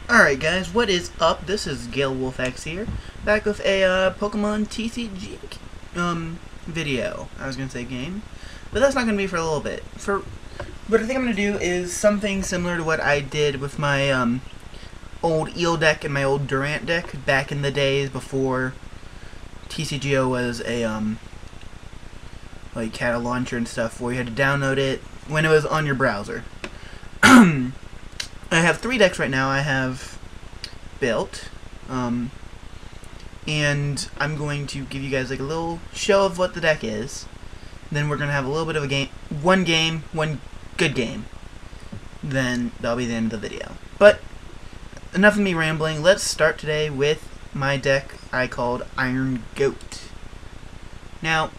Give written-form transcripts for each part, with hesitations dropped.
Alright guys, what is up? This is Gale WolfX here, back with a Pokemon TCG video. I was gonna say game, but that's not gonna be for a little bit. What I think I'm gonna do is something similar to what I did with my old Eel deck and my old Durant deck back in the days before TCGO was a like had a launcher and stuff where you had to download it when it was on your browser. I have 3 decks right now. I have built, and I'm going to give you guys like a little show of what the deck is. Then we're gonna have a little bit of a game, one good game. Then that'll be the end of the video. But enough of me rambling. Let's start today with my deck I called Iron Goat. Now,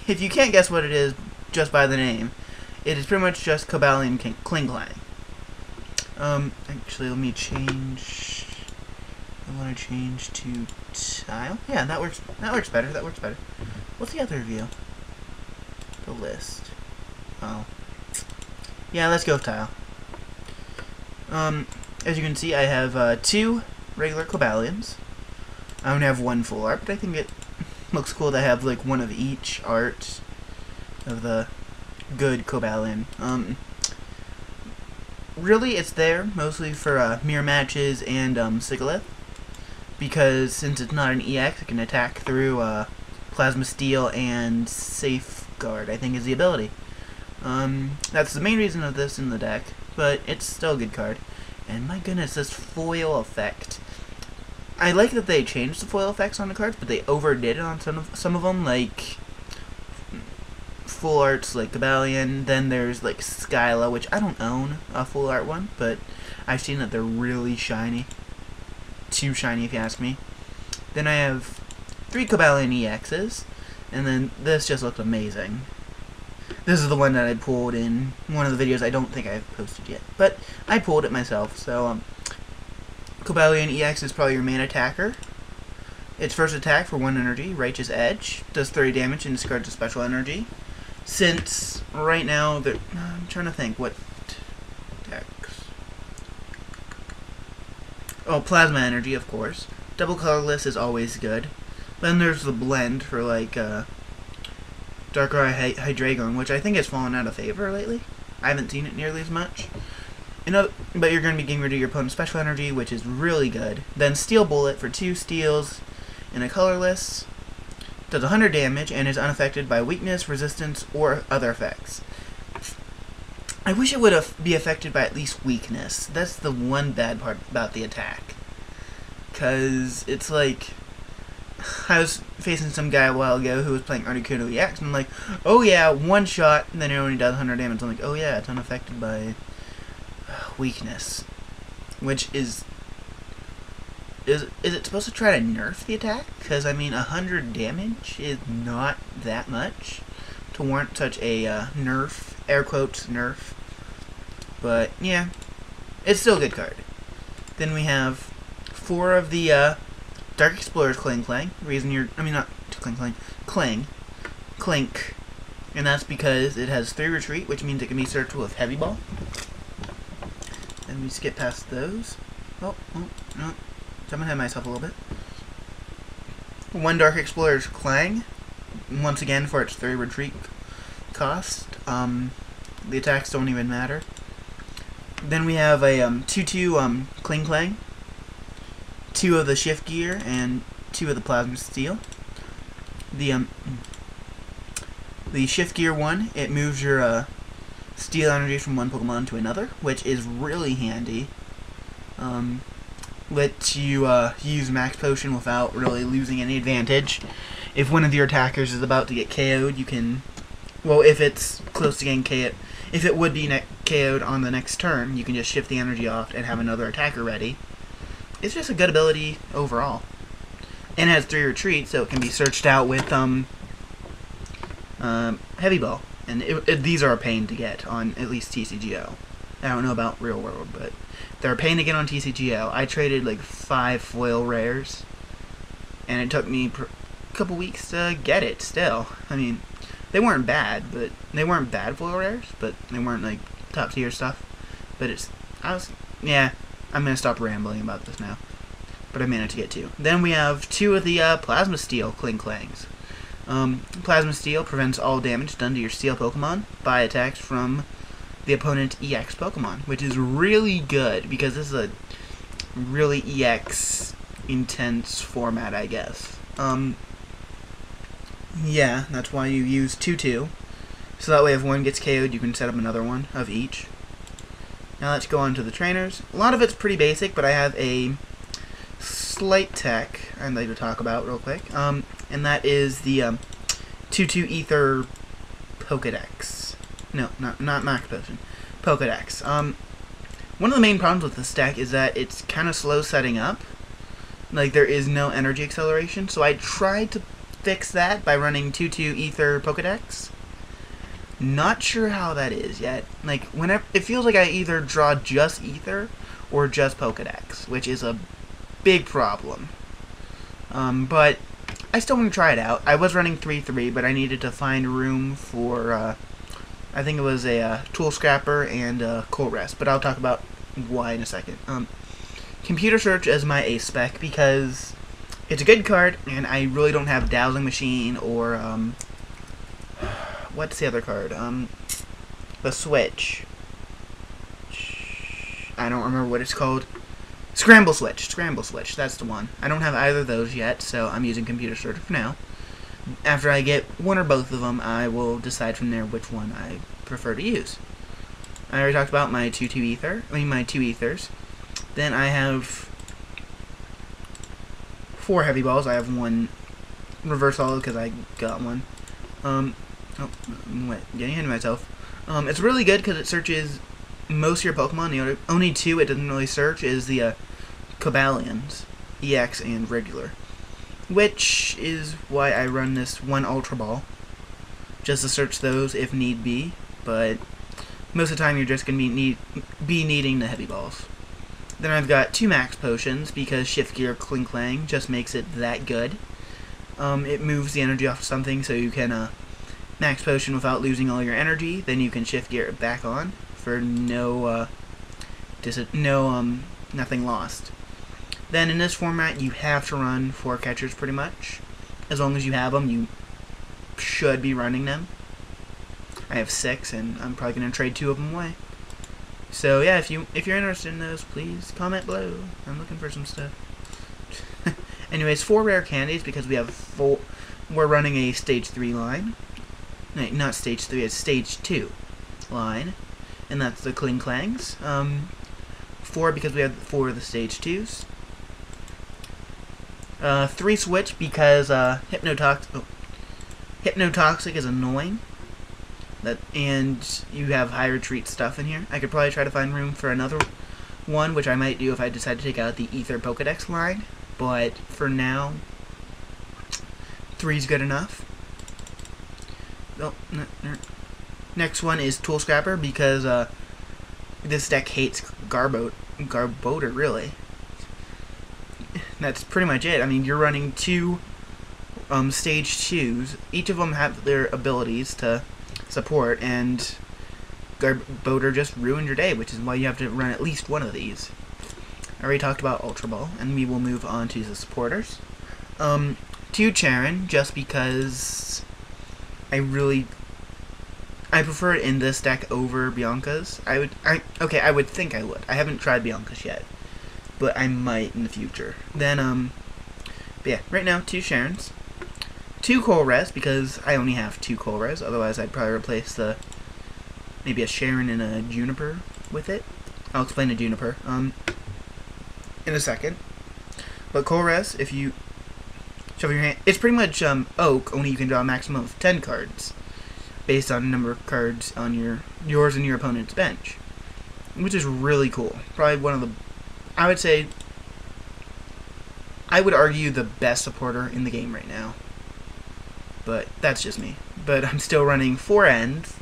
if you can't guess what it is just by the name, it is pretty much just Cobalion Klinklang. Actually, let me change. I want to change to tile. Yeah, that works. That works better. That works better. What's the other view? The list. Oh. Yeah, let's go with tile. As you can see, I have 2 regular Cobalions. I only have 1 full art, but I think it looks cool to have like one of each art of the good Cobalion. Really, it's there mostly for mirror matches and Sigalith, because since it's not an EX, it can attack through Plasma Steel and Safeguard, I think is the ability. That's the main reason of this in the deck, but it's still a good card. And my goodness, this foil effect. I like that they changed the foil effects on the cards, but they overdid it on some of them, like full arts like Cobalion. Then there's like Skyla, which I don't own a full art one, but I've seen that they're really shiny. Too shiny if you ask me. Then I have 3 Cobalion EXs, and then this just looked amazing. This is the one that I pulled in one of the videos I don't think I've posted yet, but I pulled it myself. So Cobalion EX is probably your main attacker. Its first attack for 1 energy, Righteous Edge, does 30 damage and discards a special energy. Since right now, I'm trying to think what decks. Oh, Plasma Energy, of course. Double colorless is always good. Then there's the blend for like Darkrai Hydreigon, which I think has fallen out of favor lately. I haven't seen it nearly as much. But you're going to be getting rid of your opponent's special energy, which is really good. Then Steel Bullet for 2 steals and a colorless. Does 100 damage and is unaffected by weakness, resistance, or other effects. I wish it would be affected by at least weakness. That's the one bad part about the attack. Because it's like, I was facing some guy a while ago who was playing Articuno EX, and I'm like, oh yeah, 1 shot, and then it only does 100 damage. I'm like, oh yeah, it's unaffected by weakness. Which is it supposed to try to nerf the attack? Because, I mean, 100 damage is not that much to warrant such a nerf, air quotes, nerf. But, yeah, it's still a good card. Then we have 4 of the Dark Explorer's Klinklang. Klink. And that's because it has 3 retreat, which means it can be searched with Heavy Ball. Then we skip past those. Oh, no. Jumping ahead of myself a little bit. 1 Dark Explorer's Clang, once again for its 3 retreat cost. The attacks don't even matter. Then we have a 2/2 Klinklang, 2 of the Shift Gear, and 2 of the Plasma Steel. The Shift Gear one, it moves your Steel energy from one Pokemon to another, which is really handy. Lets you use Max Potion without really losing any advantage. If one of your attackers is about to get KO'd, you can, well, if it's close to getting KO'd, if it would be KO'd on the next turn, you can just shift the energy off and have another attacker ready. It's just a good ability overall. And it has 3 retreats, so it can be searched out with Heavy Ball. And these are a pain to get on at least TCGO. I don't know about Real World, but they're a pain to get on TCGO. I traded like 5 foil rares, and it took me a couple weeks to get it still. I mean, they weren't bad, but they weren't bad foil rares, but they weren't like top tier stuff. But yeah, I'm going to stop rambling about this now. But I managed to get 2. Then we have 2 of the Plasma Steel Klinklangs. Plasma Steel prevents all damage done to your Steel Pokemon by attacks from the opponent EX Pokemon, which is really good because this is a really EX intense format, I guess. Yeah, that's why you use 2-2. So that way if one gets KO'd, you can set up another one of each. Now let's go on to the trainers. A lot of it's pretty basic, but I have a slight tech I'd like to talk about real quick. And that is the 2-2 Ether Pokedex. No, not Max Potion. Pokedex. One of the main problems with this deck is that it's kind of slow setting up. Like, there is no energy acceleration, so I tried to fix that by running 2-2 Ether Pokedex. Not sure how that is yet. Like, whenever it feels like I either draw just Ether or just Pokedex, which is a big problem. But I still want to try it out. I was running 3-3, but I needed to find room for, I think it was a Tool Scrapper and a Colress, but I'll talk about why in a second. Computer Search is my ace spec because it's a good card, and I really don't have Dowsing Machine or, what's the other card? The Switch. I don't remember what it's called. Scramble Switch, that's the one. I don't have either of those yet, so I'm using Computer Search for now. After I get one or both of them, I will decide from there which one I prefer to use. I already talked about my 2-2 Ether, my 2 Ethers. Then I have 4 Heavy Balls. I have 1 Reverse Holo because I got one. Oh, I'm getting ahead of myself. It's really good because it searches most of your Pokemon. The only 2 it doesn't really search is the Cobalions, EX and regular, which is why I run this 1 Ultra Ball, just to search those if need be, but most of the time you're just going to be needing the Heavy Balls. Then I've got 2 Max Potions because Shift Gear Klinklang just makes it that good. It moves the energy off of something so you can Max Potion without losing all your energy, then you can Shift Gear it back on for nothing lost. Then in this format, you have to run 4 catchers pretty much. As long as you have them, you should be running them. I have 6, and I'm probably going to trade 2 of them away. So yeah, if you're interested in those, please comment below. I'm looking for some stuff. Anyways, 4 rare candies because we have 4. We're running a stage 3 line. No, not stage 3, it's stage 2 line, and that's the Klinklangs. 4 because we have 4 of the stage 2s. 3 switch because Hypnotoxic is annoying. And you have high retreat stuff in here. I could probably try to find room for another one, which I might do if I decide to take out the Ether Pokedex line. But for now, 3's good enough. Oh, next one is Tool Scrapper because this deck hates Garbodor, really. That's pretty much it. I mean, you're running 2 stage 2s. Each of them have their abilities to support, and Garbodor just ruined your day, which is why you have to run at least one of these. I already talked about Ultra Ball, and we will move on to the supporters. 2 Charon, just because I prefer it in this deck over Bianca's. I would think I would. I haven't tried Bianca's yet, but I might in the future. Then, but yeah, right now, 2 Charons. 2 Colress, because I only have 2 Colress, otherwise I'd probably replace maybe a Charon and a Juniper with it. I'll explain a Juniper, in a second. But Colress, if you shuffle your hand, it's pretty much, Oak, only you can draw a maximum of 10 cards, based on the number of cards on yours and your opponent's bench, which is really cool. Probably one of the, I would argue the best supporter in the game right now. But that's just me. But I'm still running 4 ends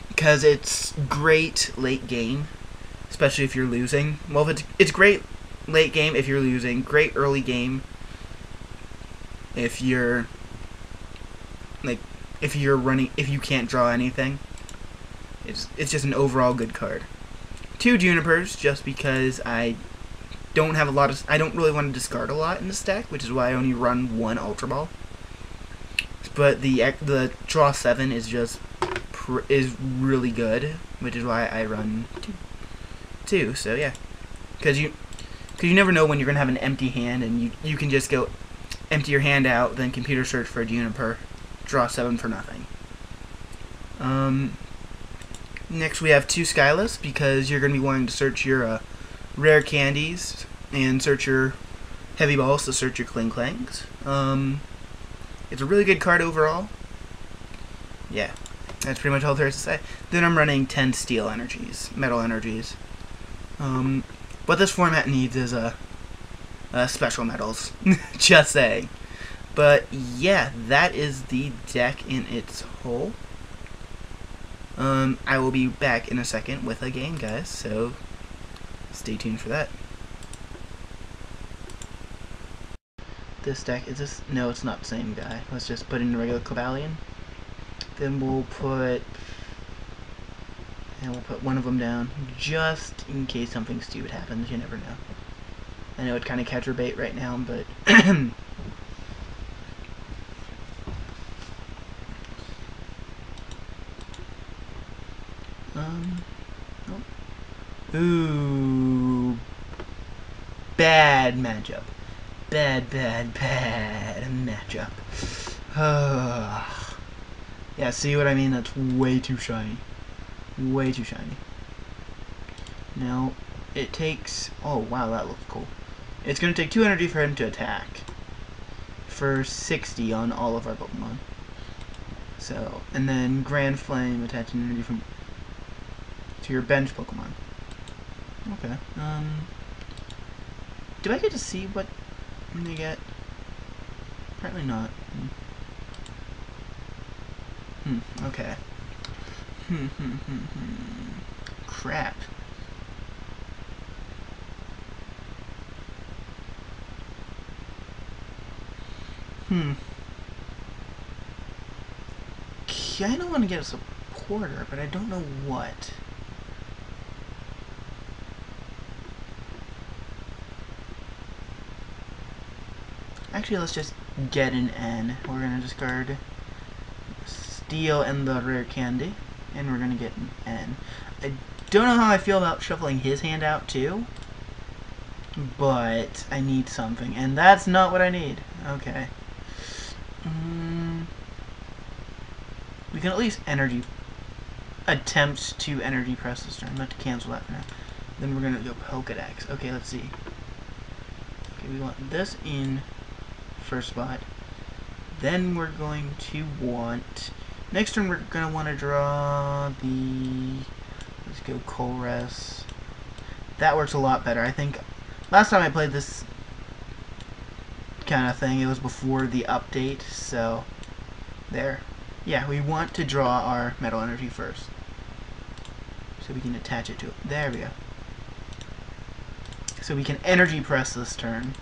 because it's great late game, especially if you're losing. Well, it's great late game if you're losing. Great early game if you're if you can't draw anything. It's just an overall good card. 2 Junipers just because I don't have a lot of. I don't really want to discard a lot in this deck, which is why I only run 1 Ultra Ball. But the draw 7 is just is really good, which is why I run 2. So yeah, because you never know when you're gonna have an empty hand, and you can just go empty your hand out, then computer search for a Juniper, draw 7 for nothing. Next we have 2 Skyless, because you're gonna be wanting to search your rare candies and search your heavy balls to search your Klinklangs. It's a really good card overall. Yeah, that's pretty much all there is to say. Then I'm running 10 steel energies, metal energies. What this format needs is special metals. Just saying. But yeah, that is the deck in its whole. I will be back in a second with a game, guys, so stay tuned for that. This deck, is this? No, it's not the same guy. Let's just put in the regular Cobalion. Then we'll put one of them down, just in case something stupid happens. You never know. I know it kind of catcher bait right now, but oh. Ooh, bad matchup. Bad matchup. Yeah, see what I mean? That's way too shiny. Way too shiny. Now, it takes... Oh, wow, that looks cool. It's going to take 2 energy for him to attack. For 60 on all of our Pokemon. So, and then Grand Flame attaching energy from... to your bench Pokemon. Okay. Do I get to see what they get? Apparently not. Okay. Crap. I don't want to get a supporter, but I don't know what. Actually, let's just get an N. We're gonna discard Steel and the rare candy, and we're gonna get an N. I don't know how I feel about shuffling his hand out too, but I need something, and that's not what I need. Okay. We can at least attempt to energy press this turn. I'm going to cancel that for now. Then we're gonna go Pokedex. Okay, let's see. Okay, we want this in first spot. Then we're going to want... Next turn we're going to want to draw the... Let's go Colress. That works a lot better. I think last time I played this kind of thing, it was before the update, so there. Yeah, we want to draw our Metal Energy first. So we can attach it to it. There we go. So we can energy press this turn.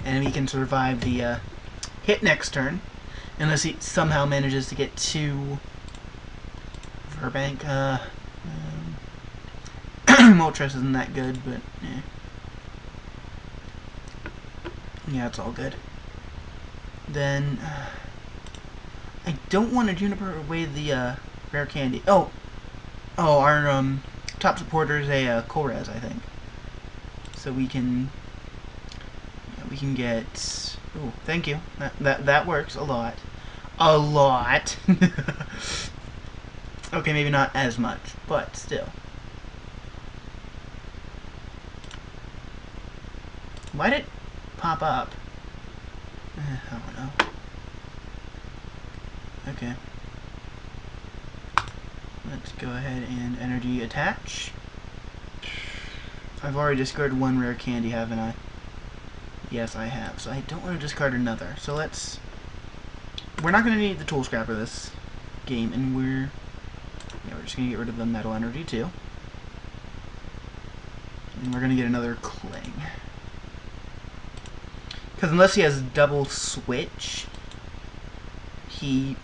And we can survive the hit next turn. Unless he somehow manages to get 2 Verbank. Moltres isn't that good, but yeah, it's all good. Then I don't want to Juniper away the rare candy. Oh, our top supporter is a Colress, I think. So we can get. Oh, thank you. That works a lot. A lot. Okay, maybe not as much, but still. Why did it pop up? I don't know. Okay. Let's go ahead and energy attach. I've already discarded 1 rare candy, haven't I? Yes, I have. So I don't want to discard another. So we're not going to need the tool scrapper this game, and we're just going to get rid of the metal energy too. And we're going to get another Kling. Because unless he has double switch, he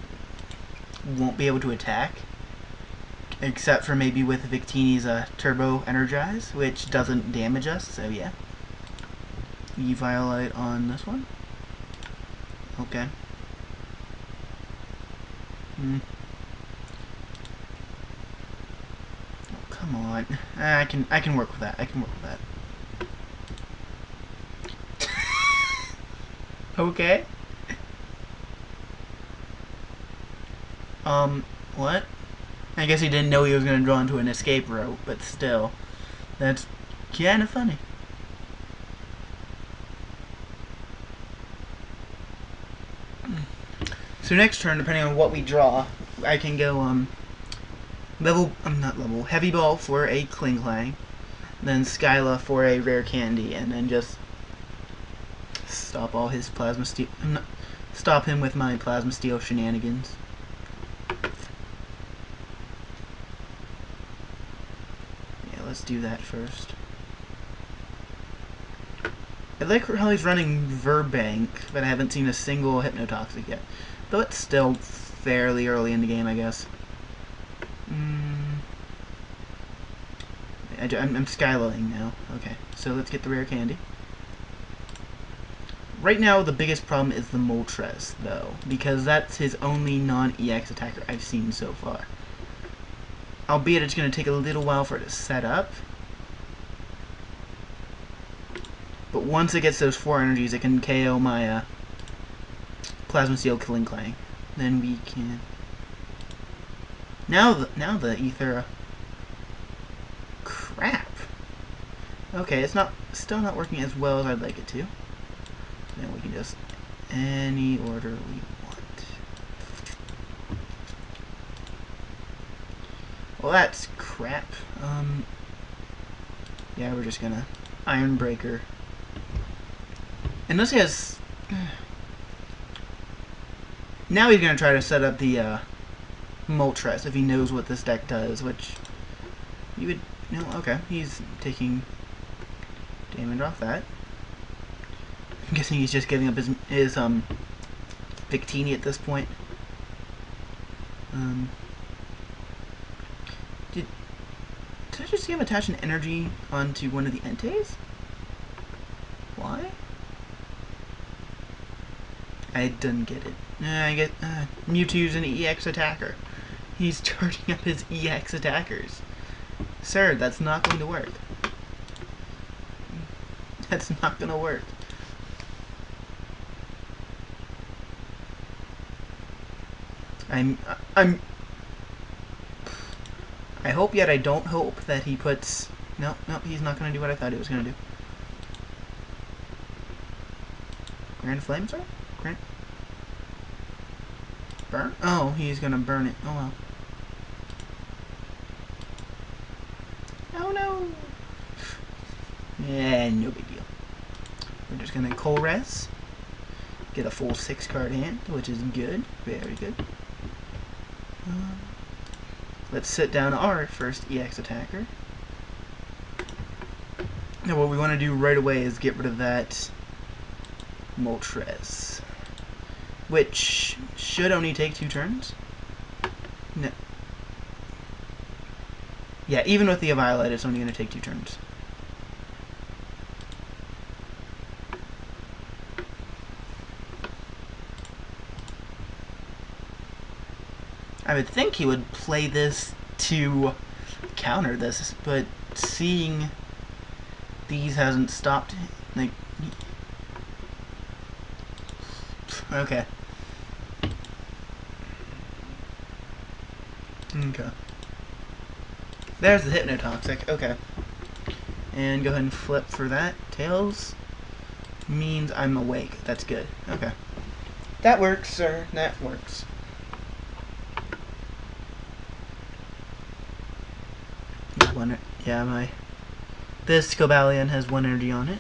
won't be able to attack Except for maybe with Victini's Turbo Energize, which doesn't damage us, so yeah. E-Violet on this one. Okay. Oh, come on. I can work with that. I can work with that. Okay. What? I guess he didn't know he was going to draw into an escape rope, but still. That's kind of funny. So next turn, depending on what we draw, I can go, Heavy Ball for a Klinklang, then Skyla for a Rare Candy, and then just stop all his Plasma Steel, stop him with my Plasma Steel shenanigans. Let's do that first. I like how he's running Verbank, but I haven't seen a single Hypnotoxic yet. Though it's still fairly early in the game, I guess. I'm Skyling now. Okay, so let's get the Rare Candy. Right now, the biggest problem is the Moltres, though, because that's his only non-EX attacker I've seen so far. Albeit it's going to take a little while for it to set up. But once it gets those 4 energies, it can KO my Plasma Steel Klinklang. Then we can... Now the Ether... Crap! Okay, it's still not working as well as I'd like it to. Then we can just... Any order we want. Well, that's crap. Yeah, we're just gonna Iron Breaker. Unless he has... Now he's gonna try to set up the Moltres if he knows what this deck does, which you would... No, okay, he's taking damage off that. I'm guessing he's just giving up his Victini at this point. Did I just see him attach an energy onto one of the Entei? Why? I didn't get it. I get Mewtwo's an EX attacker. He's charging up his EX attackers. Sir, that's not going to work. That's not going to work. I hope, yet I don't hope that he puts... No, he's not going to do what I thought he was going to do. Grand Flamethrower? Grand... Burn? Oh, he's going to burn it. Oh, well. Oh, no! Yeah, no big deal. We're just going to Coal Res. Get a full 6-card hand, which is good. Very good. Let's sit down our first EX attacker. Now what we want to do right away is get rid of that Moltres, which should only take 2 turns. No. Yeah, even with the Violet, it's only going to take 2 turns. I would think he would play this to counter this, but seeing these hasn't stopped, like... Okay. Okay. There's the Hypnotoxic, okay. And go ahead and flip for that. Tails means I'm awake. That's good. Okay. That works, sir. That works. Yeah, this Cobalion has 1 energy on it.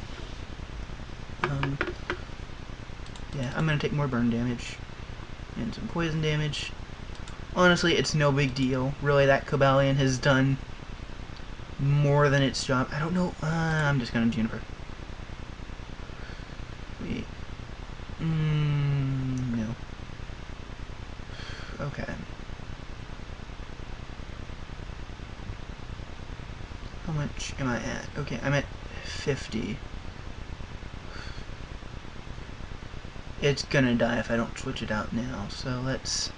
Yeah, I'm gonna take more burn damage and some poison damage. Honestly, it's no big deal. Really, that Cobalion has done more than its job. I don't know. I'm just gonna Juniper. Wait. No. Okay. 50. It's gonna die if I don't switch it out now, so let's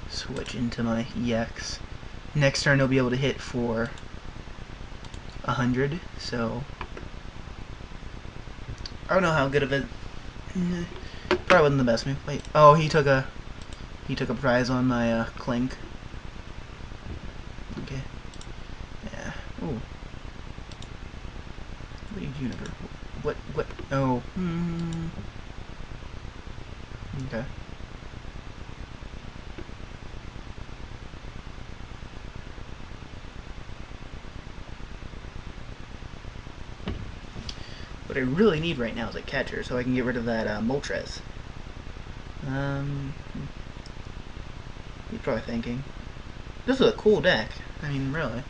switch into my EX. Next turn, he'll be able to hit for 100, so I don't know how good of it. Probably wasn't the best move. Wait, oh, he took a prize on my Klink. Okay, yeah. Ooh, what universe? What? Oh, okay. What I really need right now is a catcher, so I can get rid of that Moltres. You're probably thinking, this is a cool deck. I mean, really,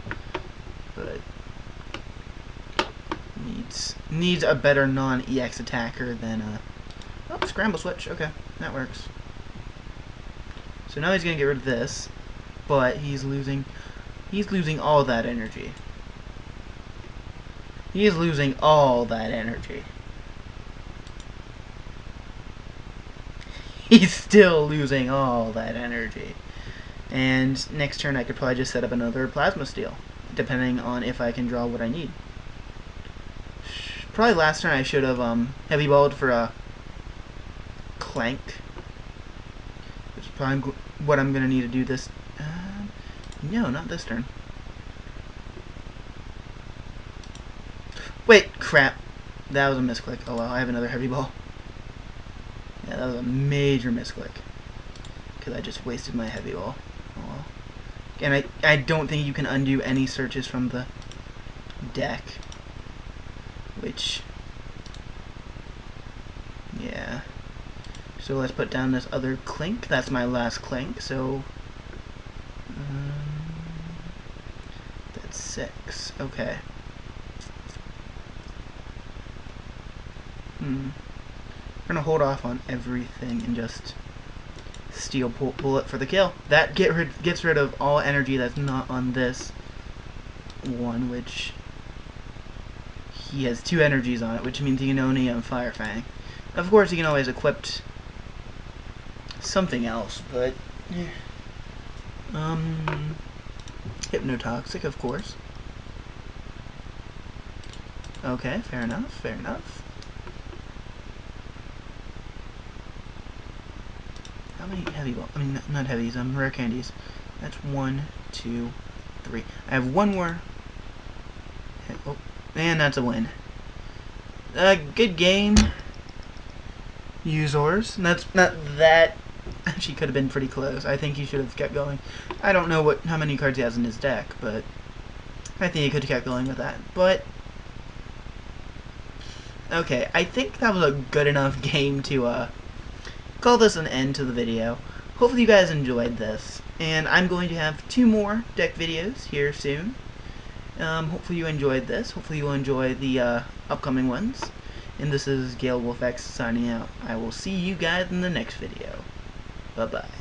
but needs a better non-EX attacker than oh, Scramble Switch. Okay, that works. So now he's gonna get rid of this, but he's losing all that energy. He is losing all that energy. He's still losing all that energy. And next turn I could probably just set up another Plasma Steel, depending on if I can draw what I need. Probably last turn I should have Heavy Balled for a Clank. Which is probably what I'm going to need to do this... no, not this turn. Wait, crap. That was a misclick. Oh well, I have another Heavy Ball. Yeah, that was a major misclick. Because I just wasted my Heavy Ball. Oh well. And I don't think you can undo any searches from the deck. Which... yeah. So let's put down this other Klink. That's my last Klink, so... that's 6. Okay. We're gonna hold off on everything and just Steel Bullet for the kill. That gets rid of all energy that's not on this one, which he has 2 energies on it, which means he can only Fire Fang. Of course, he can always equip something else, but Hypnotoxic, of course. Okay, fair enough, fair enough. How many heavy balls? I mean, not heavies, rare candies. That's 1, 2, 3. I have one more. Oh, and that's a win. Good game, users. That's not that. Actually, could have been pretty close. I think he should have kept going. I don't know how many cards he has in his deck, but I think he could have kept going with that. But okay, I think that was a good enough game to call this an end to the video. Hopefully you guys enjoyed this, and I'm going to have 2 more deck videos here soon. Hopefully you enjoyed this. Hopefully you'll enjoy the upcoming ones. And this is Gale Wolf X signing out. I will see you guys in the next video. Bye-bye.